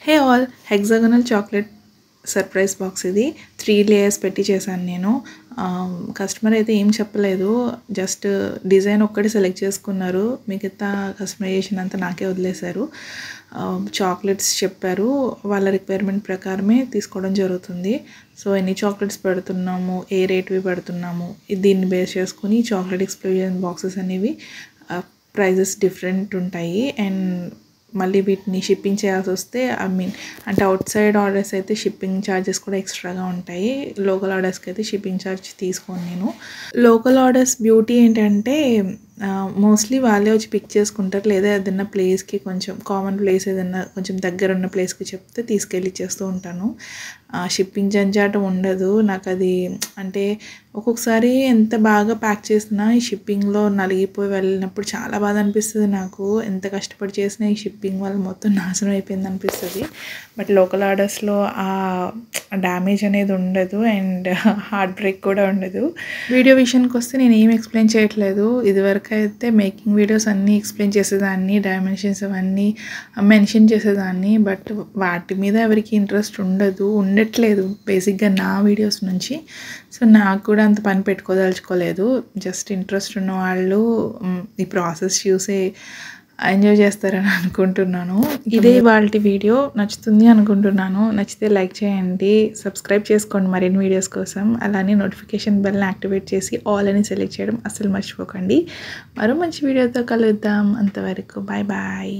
Hey all, hexagonal chocolate surprise box ఇది 3 layers పెట్టి చేశాను నేను. కస్టమర్ అయితే ఏం చెప్పలేదు, జస్ట్ డిజైన్ ఒక్కటి సెలెక్ట్ చేసుకున్నారు, మిగతా కస్టమైజేషన్ అంతా నాకే వదిలేశారు. చాక్లెట్స్ చెప్పారు, వాళ్ళ రిక్వైర్మెంట్ ప్రకారమే తీసుకోవడం జరుగుతుంది. సో ఎన్ని చాక్లెట్స్ పెడుతున్నాము, ఏ రేట్వి పెడుతున్నాము, దీన్ని బేస్ చేసుకుని చాక్లెట్ ఎక్స్ప్లోజన్ బాక్సెస్ అనేవి ప్రైజెస్ డిఫరెంట్ ఉంటాయి. అండ్ మళ్ళీ వీటిని షిప్పింగ్ చేయాల్సి వస్తే అంటే అవుట్ సైడ్ ఆర్డర్స్ అయితే షిప్పింగ్ ఛార్జెస్ కూడా ఎక్స్ట్రాగా ఉంటాయి. లోకల్ ఆర్డర్స్కి అయితే షిప్పింగ్ ఛార్జ్ తీసుకోను నేను. లోకల్ ఆర్డర్స్ బ్యూటీ ఏంటంటే మోస్ట్లీ వాళ్ళే వచ్చి పిక్ చేసుకుంటారు, లేదా ఏదైనా ప్లేస్కి కొంచెం కామన్ ప్లేస్ ఏదైనా కొంచెం దగ్గర ఉన్న ప్లేస్కి చెప్తే తీసుకెళ్ళి ఇచ్చేస్తూ ఉంటాను. షిప్పింగ్ జంజాటం ఉండదు నాకు. అది అంటే ఒక్కొక్కసారి ఎంత బాగా ప్యాక్ చేసినా ఈ షిప్పింగ్లో నలిగిపోయి వెళ్ళినప్పుడు చాలా బాధ అనిపిస్తుంది నాకు. ఎంత కష్టపడి చేసినా ఈ షిప్పింగ్ వల్ల మొత్తం నాశనం అయిపోయింది అనిపిస్తుంది. బట్ లోకల్ ఆర్డర్స్లో ఆ డ్యామేజ్ అనేది ఉండదు అండ్ హార్ట్ బ్రేక్ కూడా ఉండదు. వీడియో విషయానికి వస్తే నేను ఏం ఎక్స్ప్లెయిన్ చేయట్లేదు. ఇదివరకు అయితే మేకింగ్ వీడియోస్ అన్నీ ఎక్స్ప్లెయిన్ చేసేదాన్ని, డైమెన్షన్స్ అవన్నీ మెన్షన్ చేసేదాన్ని. బట్ వాటి మీద ఎవరికి ఇంట్రెస్ట్ ఉండట్లేదు బేసిక్గా నా వీడియోస్ నుంచి. సో నాకు కూడా అంత పని పెట్టుకోదలుచుకోలేదు. జస్ట్ ఇంట్రెస్ట్ ఉన్న వాళ్ళు ఈ ప్రాసెస్ చూసి ఎంజాయ్ చేస్తారని అనుకుంటున్నాను. ఇదే వాళ్ళ వీడియో, నచ్చుతుంది అనుకుంటున్నాను. నచ్చితే లైక్ చేయండి, సబ్స్క్రైబ్ చేసుకోండి మరిన్ని వీడియోస్ కోసం. అలానే నోటిఫికేషన్ బెల్ని యాక్టివేట్ చేసి ఆల్ అని సెలెక్ట్ చేయడం అస్సలు మర్చిపోకండి. మరో మంచి వీడియోతో కలుద్దాం. అంతవరకు బాయ్ బాయ్.